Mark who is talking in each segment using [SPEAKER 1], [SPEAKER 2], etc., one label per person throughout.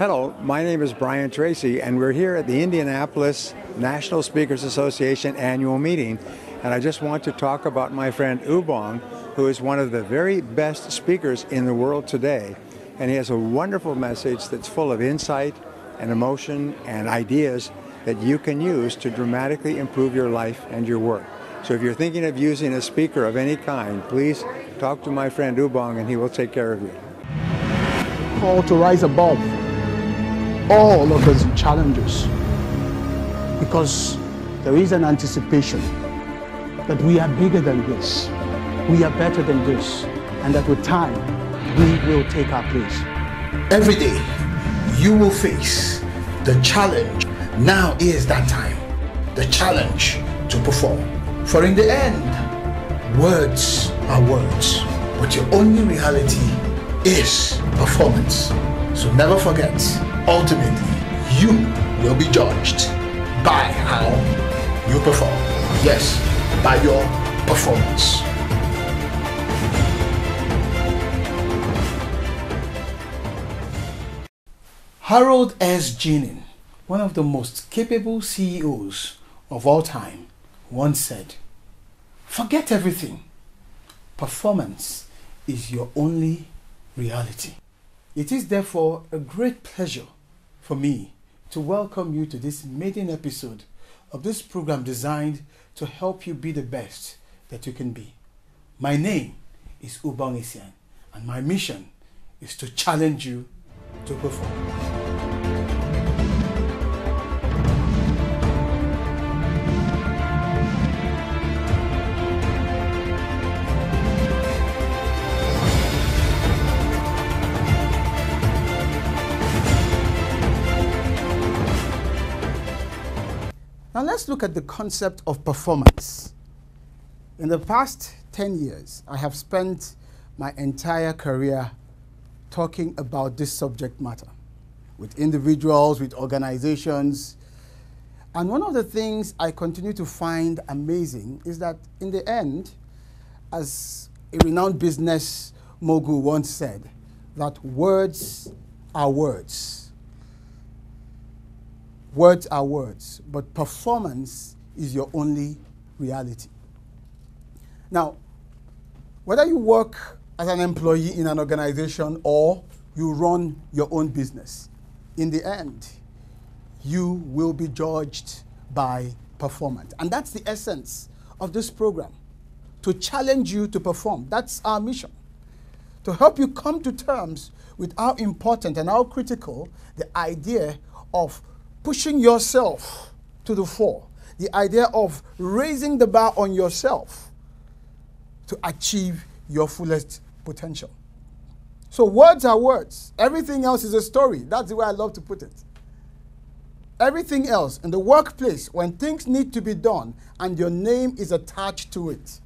[SPEAKER 1] Hello, my name is Brian Tracy, and we're here at the Indianapolis National Speakers Association annual meeting. And I just want to talk about my friend Ubong, who is one of the very best speakers in the world today. And he has a wonderful message that's full of insight and emotion and ideas that you can use to dramatically improve your life and your work. So if you're thinking of using a speaker of any kind, please talk to my friend Ubong and he will take care of you.
[SPEAKER 2] Call to rise above all of those challenges, because there is an anticipation that we are bigger than this, we are better than this, and that with time we will take our place.
[SPEAKER 3] Every day you will face the challenge. Now is that time, the challenge to perform. For in the end, words are words, but your only reality is performance. So never forget, ultimately, you will be judged by how you perform. Yes, by your performance. Harold Essien, one of the most capable CEOs of all time, once said, "Forget everything. Performance is your only reality." It is therefore a great pleasure for me to welcome you to this maiden episode of this program designed to help you be the best that you can be. My name is Ubong Essien, and my mission is to challenge you to perform. Now let's look at the concept of performance. In the past 10 years, I have spent my entire career talking about this subject matter with individuals, with organizations. And one of the things I continue to find amazing is that in the end, as a renowned business mogul once said, that words are words. Words are words, but performance is your only reality. Now, whether you work as an employee in an organization or you run your own business, in the end, you will be judged by performance. And that's the essence of this program, to challenge you to perform. That's our mission, to help you come to terms with how important and how critical the idea of pushing yourself to the fore, the idea of raising the bar on yourself to achieve your fullest potential. So words are words. Everything else is a story. That's the way I love to put it. Everything else in the workplace, when things need to be done and your name is attached to it,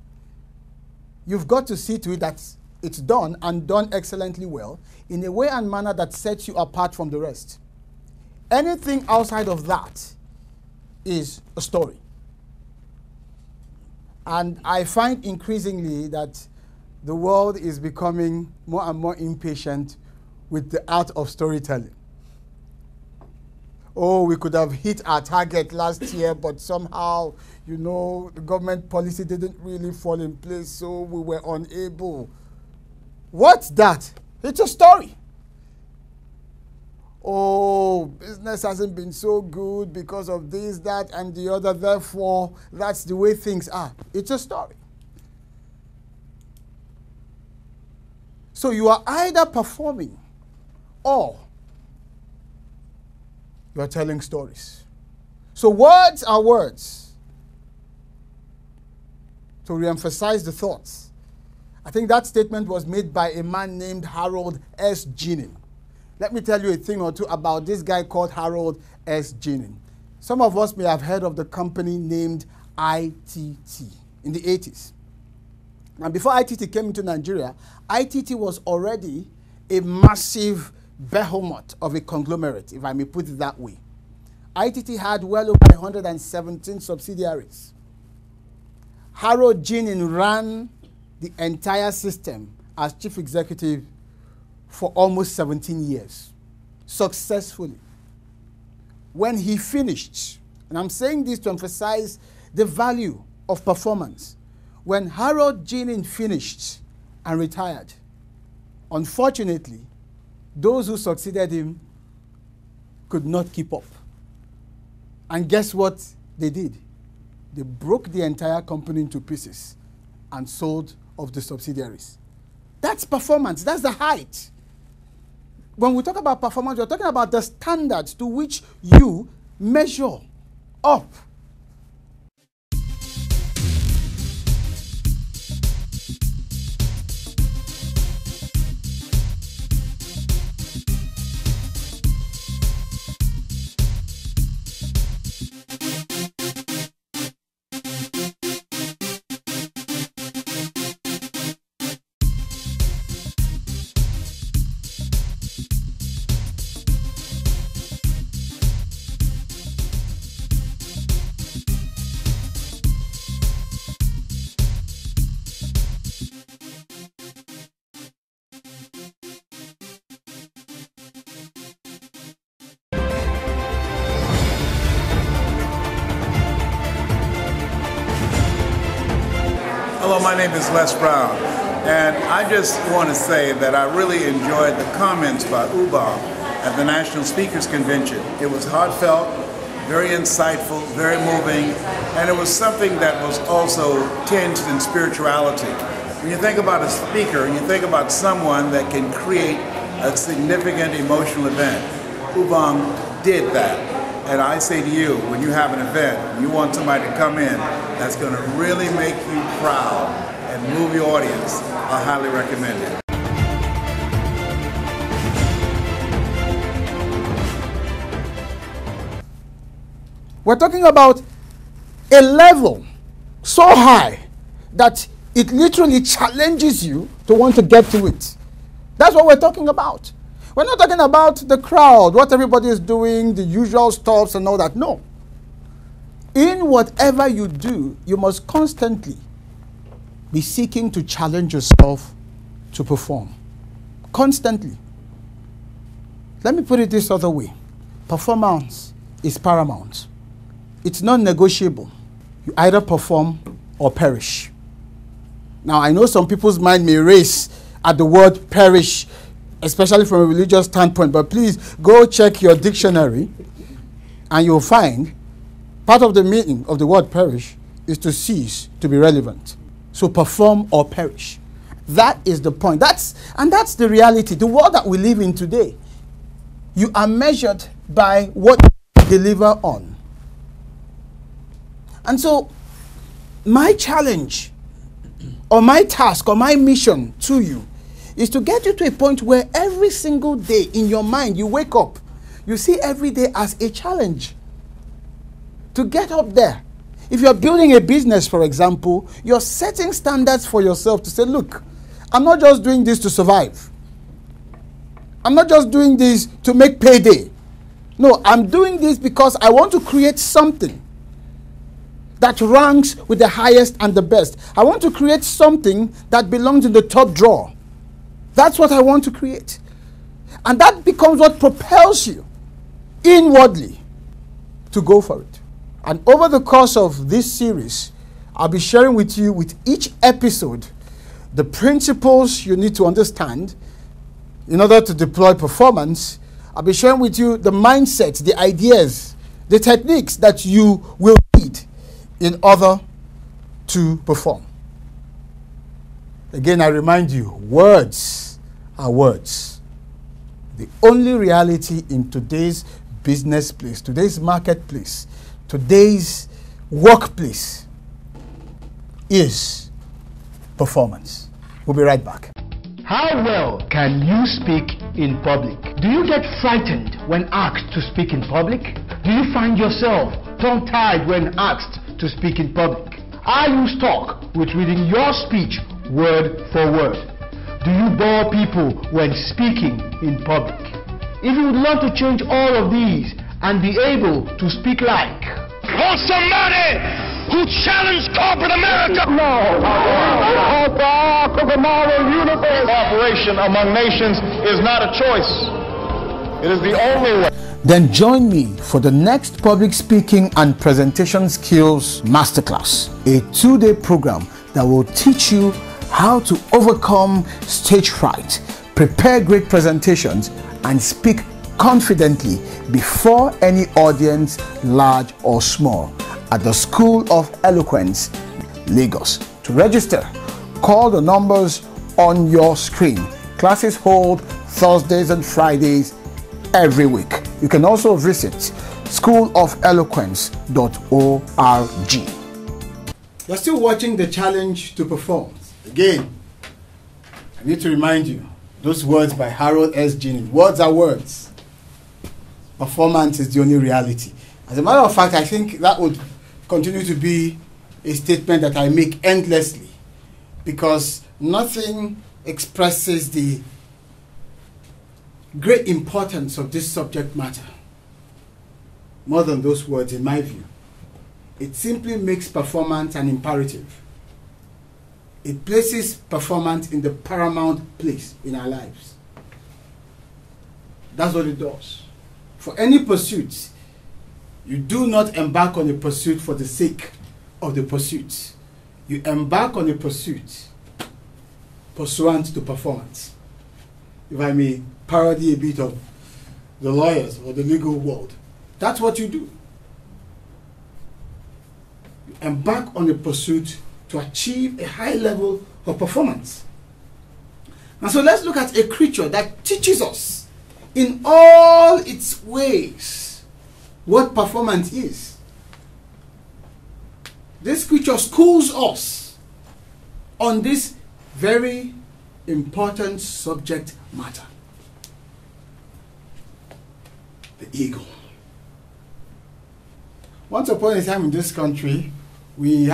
[SPEAKER 3] you've got to see to it that it's done and done excellently well in a way and manner that sets you apart from the rest. Anything outside of that is a story. And I find increasingly that the world is becoming more and more impatient with the art of storytelling. Oh, we could have hit our target last year, but somehow, the government policy didn't really fall in place, so we were unable. What's that? It's a story. Oh, business hasn't been so good because of this, that, and the other. Therefore, that's the way things are. It's a story. So you are either performing or you are telling stories. So words are words. To reemphasize the thoughts, I think that statement was made by a man named Harold Essien. Let me tell you a thing or two about this guy called Harold Essien. Some of us may have heard of the company named ITT in the 80s. And before ITT came into Nigeria, ITT was already a massive behemoth of a conglomerate, if I may put it that way. ITT had well over 117 subsidiaries. Harold Essien ran the entire system as chief executive for almost 17 years. successfully. When he finished, and I'm saying this to emphasize the value of performance, when Harold Geenen finished and retired, unfortunately, those who succeeded him could not keep up. And guess what they did? They broke the entire company into pieces and sold off the subsidiaries. That's performance. That's the height. When we talk about performance, we're talking about the standards to which you measure up.
[SPEAKER 4] Hello, my name is Les Brown, and I just want to say that I really enjoyed the comments by Ubong at the National Speakers Convention. It was heartfelt, very insightful, very moving, and it was something that was also tinged in spirituality. When you think about a speaker, and you think about someone that can create a significant emotional event, Ubong did that. And I say to you, when you have an event, you want somebody to come in that's going to really make you proud and move your audience, I highly recommend it.
[SPEAKER 3] We're talking about a level so high that it literally challenges you to want to get to it. That's what we're talking about. We're not talking about the crowd, what everybody is doing, the usual stops and all that. No. In whatever you do, you must constantly be seeking to challenge yourself to perform. Constantly. Let me put it this other way. Performance is paramount. It's non-negotiable. You either perform or perish. Now, I know some people's mind may race at the word perish, especially from a religious standpoint, but please go check your dictionary and you'll find part of the meaning of the word perish is to cease to be relevant. So perform or perish. That is the point. That's the reality. The world that we live in today, you are measured by what you deliver on. And so my challenge or my task or my mission to you is to get you to a point where every single day in your mind you wake up, you see every day as a challenge to get up there. If you're building a business, for example, you're setting standards for yourself to say, look, I'm not just doing this to survive. I'm not just doing this to make payday. No, I'm doing this because I want to create something that ranks with the highest and the best. I want to create something that belongs in the top drawer. That's what I want to create. And that becomes what propels you inwardly to go for it. And over the course of this series, I'll be sharing with you with each episode the principles you need to understand in order to deploy performance. I'll be sharing with you the mindsets, the ideas, the techniques that you will need in order to perform. Again, I remind you, words are words. The only reality in today's business place, today's marketplace, today's workplace is performance. We'll be right back.
[SPEAKER 2] How well can you speak in public? Do you get frightened when asked to speak in public? Do you find yourself tongue-tied when asked to speak in public? Are you stuck with reading your speech word for word? Do you bore people when speaking in public? If you would love to change all of these and be able to speak like somebody who challenged corporate America. No. Cooperation among nations is not a choice.
[SPEAKER 5] It is the only way.
[SPEAKER 2] Then join me for the next Public Speaking and Presentation Skills Masterclass, a 2-day program that will teach you how to overcome stage fright, prepare great presentations, and speak confidently before any audience, large or small, at the School of Eloquence, Lagos. To register, call the numbers on your screen. Classes hold Thursdays and Fridays every week. You can also visit schoolofeloquence.org.
[SPEAKER 3] You're still watching the challenge to perform. Again, I need to remind you, those words by Harold S. Ginny. Words are words. Performance is the only reality. As a matter of fact, I think that would continue to be a statement that I make endlessly, because nothing expresses the great importance of this subject matter more than those words, in my view. It simply makes performance an imperative. It places performance in the paramount place in our lives. That's what it does. For any pursuit, you do not embark on a pursuit for the sake of the pursuit. You embark on a pursuit pursuant to performance. If I may parody a bit of the lawyers or the legal world, that's what you do. You embark on a pursuit to achieve a high level of performance. And so let's look at a creature that teaches us in all its ways what performance is. This creature schools us on this very important subject matter. The eagle. Once upon a time in this country, we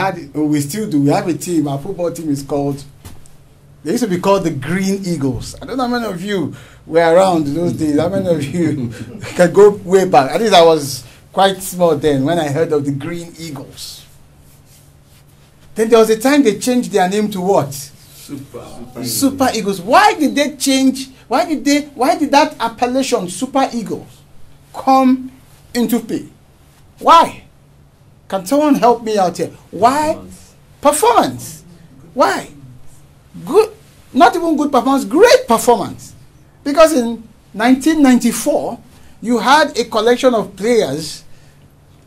[SPEAKER 3] still do, we have a team, our football team is called, they used to be called the Green Eagles. I don't know how many of you were around in those days, how many of you can go way back. At least I was quite small then when I heard of the Green Eagles. Then there was a time they changed their name to what? Super Eagles. Why did they change? Why did that appellation Super Eagles come into play? Why? Can someone help me out here? Why? Performance. Why? Good, not even good performance, great performance. Because in 1994, you had a collection of players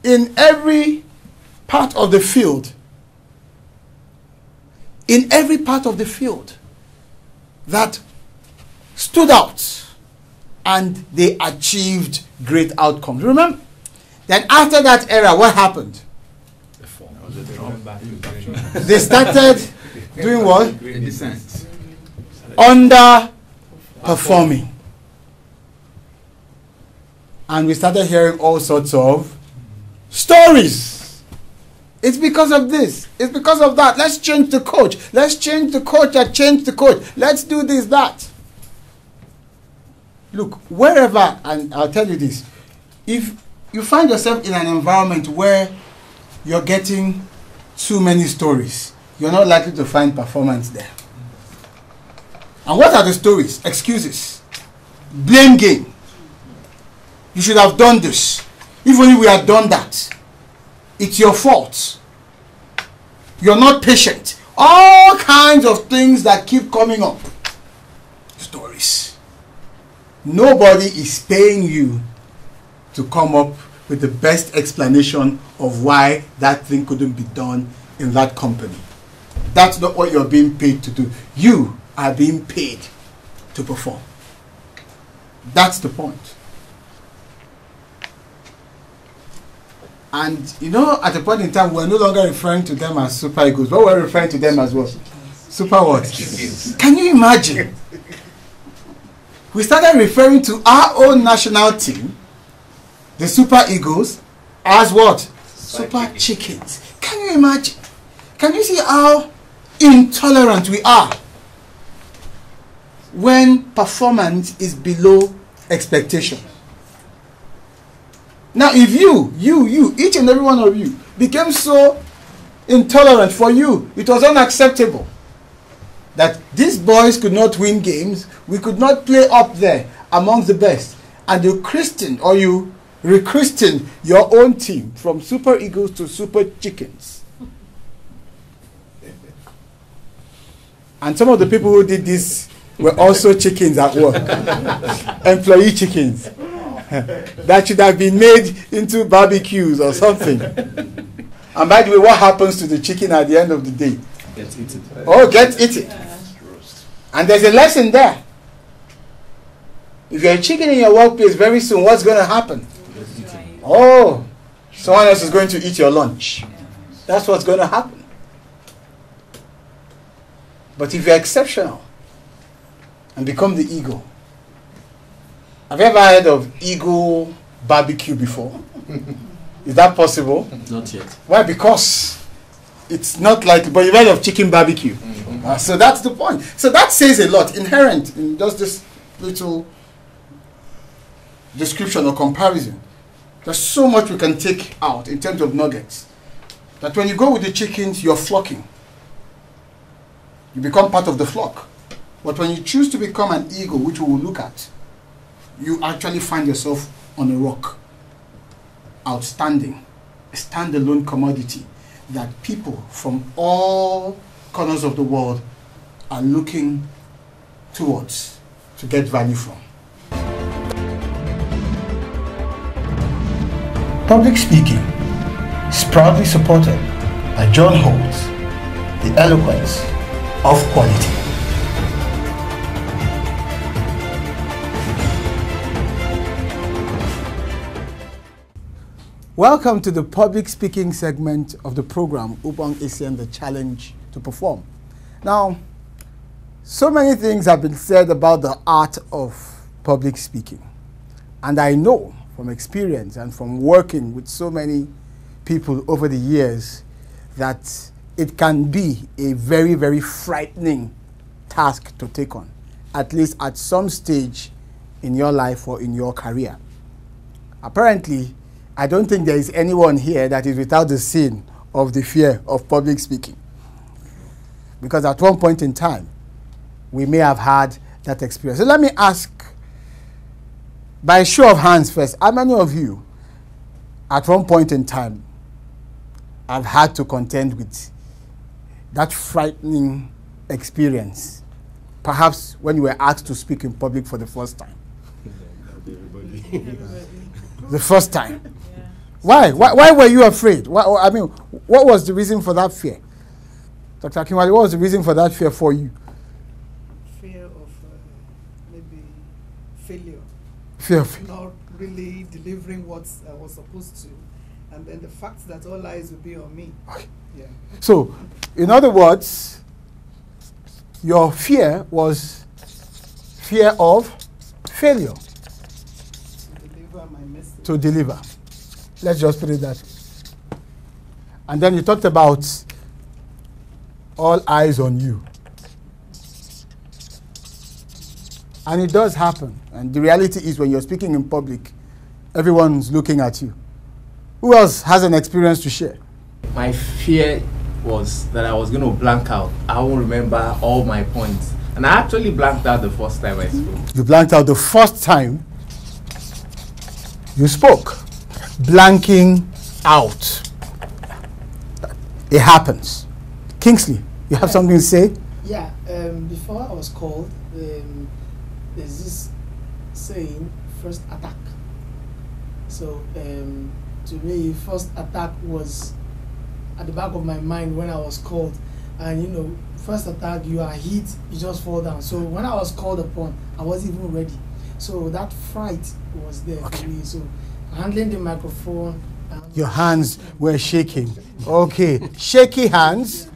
[SPEAKER 3] in every part of the field. In every part of the field that stood out, and they achieved great outcomes. Remember? Then after that era, what happened? They started doing what? Underperforming. And we started hearing all sorts of stories. It's because of this. It's because of that. Let's change the coach. Let's change the coach that changed the coach. Let's do this, that. Look, wherever, and I'll tell you this, if you find yourself in an environment where you're getting too many stories, you're not likely to find performance there. And what are the stories? Excuses. Blame game. You should have done this. If only we had done that. It's your fault. You're not patient. All kinds of things that keep coming up. Stories. Nobody is paying you to come up with the best explanation of why that thing couldn't be done in that company. That's not what you're being paid to do. You are being paid to perform. That's the point. And you know, at a point in time, we're no longer referring to them as Super Eagles, but we're referring to them as what? Super what? Can you imagine? We started referring to our own national team, the Super Eagles, as what? Super Chickens. Can you imagine? Can you see how intolerant we are when performance is below expectation? Now, if you, each and every one of you, became so intolerant, for you, it was unacceptable that these boys could not win games, we could not play up there amongst the best, and you christen or you rechristen your own team from Super Eagles to Super Chickens. And some of the people who did this were also chickens at work, employee chickens. That should have been made into barbecues or something. And by the way, what happens to the chicken at the end of the day?
[SPEAKER 5] Gets eaten.
[SPEAKER 3] Oh, gets eaten. And there's a lesson there. If you're a chicken in your workplace, very soon, what's going to happen? Oh, someone else is going to eat your lunch. That's what's going to happen. But if you're exceptional and become the eagle, have you ever heard of eagle barbecue before? Is that possible?
[SPEAKER 5] Not yet.
[SPEAKER 3] Why? Because it's not like, but you've heard of chicken barbecue. So that's the point. So that says a lot, inherent in just this little description or comparison. There's so much we can take out in terms of nuggets. That when you go with the chickens, you're flocking. You become part of the flock. But when you choose to become an eagle, which we will look at, you actually find yourself on a rock. Outstanding. A standalone commodity that people from all corners of the world are looking towards to get value from. Public speaking is proudly supported by John Holtz, the eloquence of quality. Welcome to the public speaking segment of the program, Ubong Essien, the challenge to perform. Now, so many things have been said about the art of public speaking. And I know from experience and from working with so many people over the years that it can be a very, very frightening task to take on, at least at some stage in your life or in your career. Apparently, I don't think there is anyone here that is without the sin of the fear of public speaking. Because at one point in time, we may have had that experience. So let me ask, by a show of hands first, how many of you, at one point in time, have had to contend with that frightening experience? Perhaps when you were asked to speak in public for the first time. The first time. Why? Why were you afraid? I mean, what was the reason for that fear? Dr. Akinwale, what was the reason for that fear for you?
[SPEAKER 6] Fear of maybe failure.
[SPEAKER 3] Fear of failure.
[SPEAKER 6] Not really delivering what I was supposed to. And then the fact that all eyes will be on me.
[SPEAKER 3] Okay.
[SPEAKER 6] Yeah.
[SPEAKER 3] So, in other words, your fear was fear of failure.
[SPEAKER 6] To deliver my message.
[SPEAKER 3] To deliver. Let's just put it that way. And then you talked about all eyes on you. And it does happen. And the reality is when you're speaking in public, everyone's looking at you. Who else has an experience to share?
[SPEAKER 5] My fear was that I was going to blank out. I won't remember all my points. And I actually blanked out the first time I spoke.
[SPEAKER 3] You blanked out the first time you spoke. Blanking out. It happens. Kingsley, you have something to say?
[SPEAKER 6] Yeah, before I was called, there's this saying, first attack. So, to me, first attack was at the back of my mind when I was called. And you know, first attack, you are hit, you just fall down. So when I was called upon, I wasn't even ready. So that fright was there for me. So handling the microphone.
[SPEAKER 3] Your hands were shaking. Okay, shaky hands.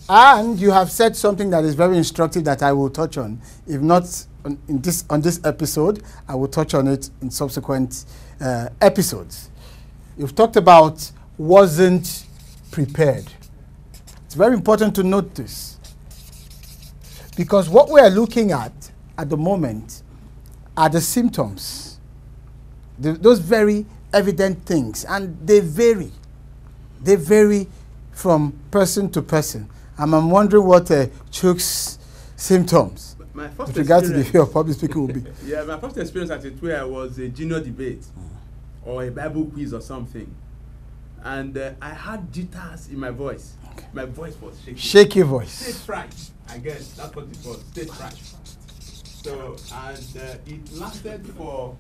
[SPEAKER 3] And you have said something that is very instructive that I will touch on. If not on this episode, I will touch on it in subsequent episodes. You've talked about wasn't prepared. It's very important to note this, because what we are looking at the moment are the symptoms, those very evident things, and they vary. They vary from person to person. And I'm wondering what Chuk's symptoms
[SPEAKER 7] My first
[SPEAKER 3] with regard to the
[SPEAKER 7] experience-
[SPEAKER 3] fear of public speaking will be.
[SPEAKER 7] Yeah, my first experience at a TWA was a junior debate or a Bible quiz or something. And I had jitters in my voice. Okay. My voice was shaking.
[SPEAKER 3] Shaky voice.
[SPEAKER 7] Stage fright, I guess. That's what it was, stage fright. So, and it lasted for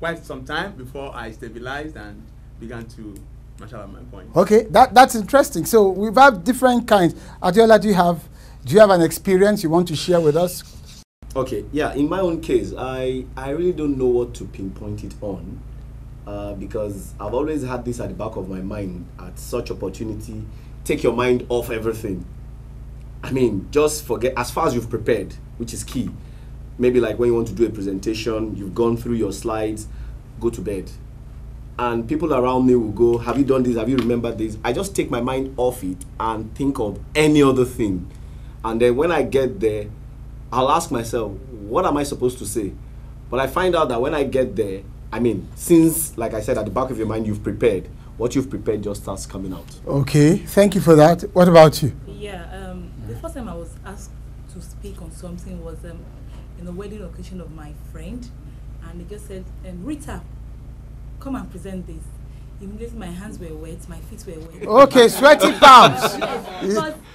[SPEAKER 7] quite some time before I stabilized and began to marshal out my point.
[SPEAKER 3] Okay, that's interesting. So we've had different kinds. Adiola, do you have an experience you want to share with us?
[SPEAKER 8] Okay, yeah, in my own case, I really don't know what to pinpoint it on because I've always had this at the back of my mind at such opportunity. Take your mind off everything. I mean, just forget, as far as you've prepared, which is key. Maybe like when you want to do a presentation, you've gone through your slides, go to bed. And people around me will go, have you done this? Have you remembered this? I just take my mind off it and think of any other thing. And then when I get there, I'll ask myself, what am I supposed to say? But I find out that when I get there, I mean, since, like I said, at the back of your mind, you've prepared, what you've prepared just starts coming out.
[SPEAKER 3] Okay, thank you for that. What about you?
[SPEAKER 9] Yeah, the first time I was asked to speak on something was in a wedding occasion of my friend, and they just said, Rita, come and present this. Immediately my hands were wet, my feet were wet.
[SPEAKER 3] Okay, sweaty palms.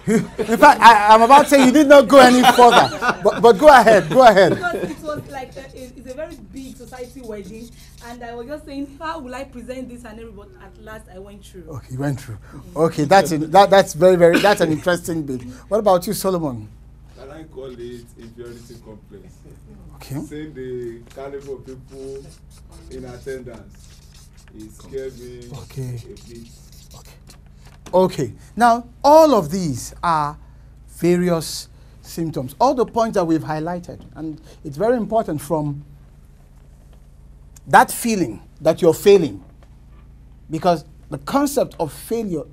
[SPEAKER 3] In fact, I'm about to say you did not go any further, but go ahead, go ahead.
[SPEAKER 9] Because it was like, it's a very big society wedding, and I was just saying, how will I present this and everything, but at last I went through.
[SPEAKER 3] Okay, you went through. Okay, that's that's an interesting bit. What about you, Solomon?
[SPEAKER 10] Can I call it inferiority complex?
[SPEAKER 3] Okay.
[SPEAKER 10] Seeing the caliber of people in attendance, it scared me
[SPEAKER 3] Okay.
[SPEAKER 10] a bit.
[SPEAKER 3] Okay. Now, all of these are various symptoms. All the points that we've highlighted, and it's very important from that feeling that you're failing, because the concept of failure,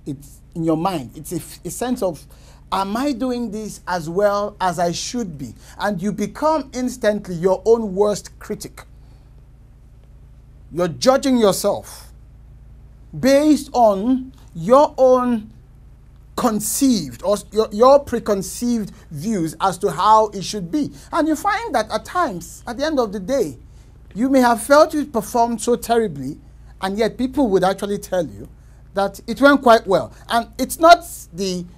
[SPEAKER 3] it's in your mind. It's a sense of, am I doing this as well as I should be? And you become instantly your own worst critic. You're judging yourself based on your own conceived or your preconceived views as to how it should be. And you find that at times, at the end of the day, you may have felt you performed so terribly, and yet people would actually tell you that it went quite well. And it's not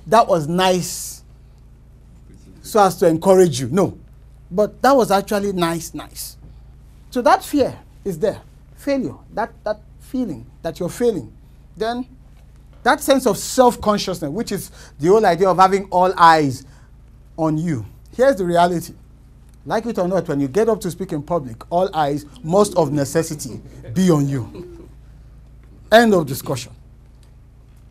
[SPEAKER 3] that was nice so as to encourage you. No. But that was actually nice. So that fear is there. Failure, that feeling that you're failing. Then that sense of self-consciousness, which is the whole idea of having all eyes on you. Here's the reality. Like it or not, when you get up to speak in public, all eyes must of necessity be on you. End of discussion.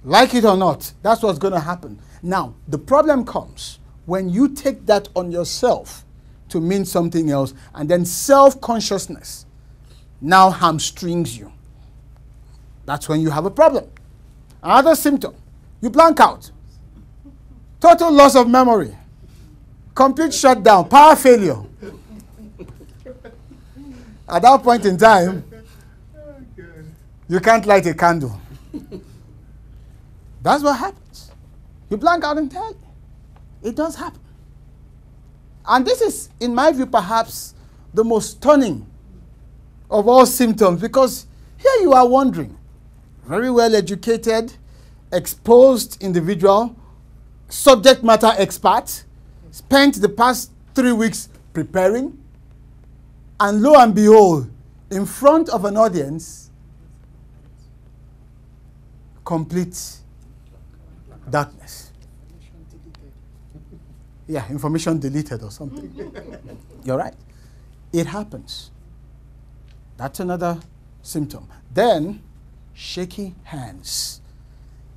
[SPEAKER 3] Like it or not, that's what's going to happen. Now, the problem comes when you take that on yourself to mean something else, and then self-consciousness now hamstrings you. That's when you have a problem. Another symptom, you blank out. Total loss of memory. Complete shutdown, power failure. At that point in time, you can't light a candle. That's what happens. You blank out entirely. It does happen. And this is, in my view, perhaps the most stunning of all symptoms, because here you are wondering, very well educated, exposed individual, subject matter expert, spent the past 3 weeks preparing, and lo and behold, in front of an audience, complete darkness. Yeah, information deleted or something. You're right. It happens. That's another symptom. Then, shaky hands,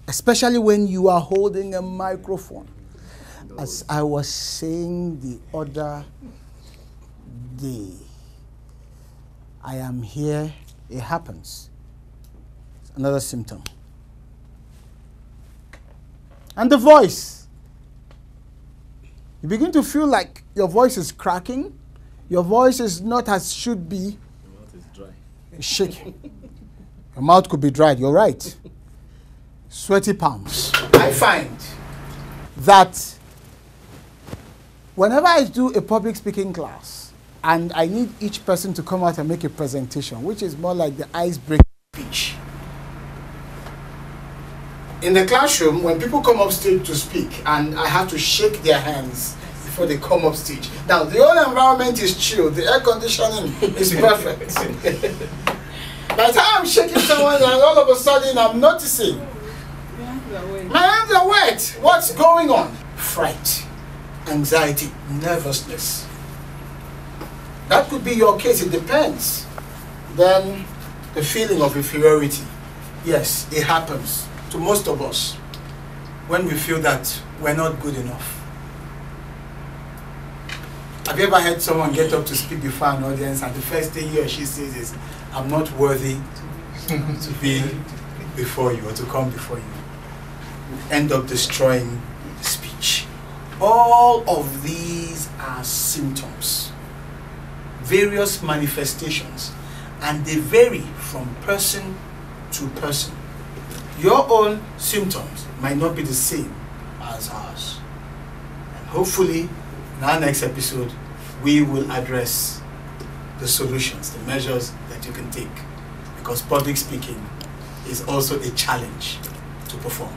[SPEAKER 3] especially when you are holding a microphone. As I was saying the other day, I am here, it happens. It's another symptom. And the voice. You begin to feel like your voice is cracking. Your voice is not as should be.
[SPEAKER 8] Your mouth is dry.
[SPEAKER 3] It's shaking. Your mouth could be dried, you're right. Sweaty palms. I find that Whenever I do a public speaking class and I need each person to come out and make a presentation, which is more like the icebreaker speech. In the classroom, when people come up stage to speak and I have to shake their hands before they come up stage. Now, the whole environment is chill, the air conditioning is perfect. By the time I'm shaking someone and all of a sudden I'm noticing my hands are wet. What's going on? Fright, anxiety, nervousness. That could be your case, it depends. Then the feeling of inferiority. Yes, it happens to most of us when we feel that we're not good enough. Have you ever heard someone get up to speak before an audience and the first thing he or she says is, I'm not worthy to be before you or to come before you? End up destroying the speech. All of these are symptoms, various manifestations, and they vary from person to person. Your own symptoms might not be the same as ours. And hopefully, in our next episode, we will address the solutions, the measures that you can take, because public speaking is also a challenge to perform.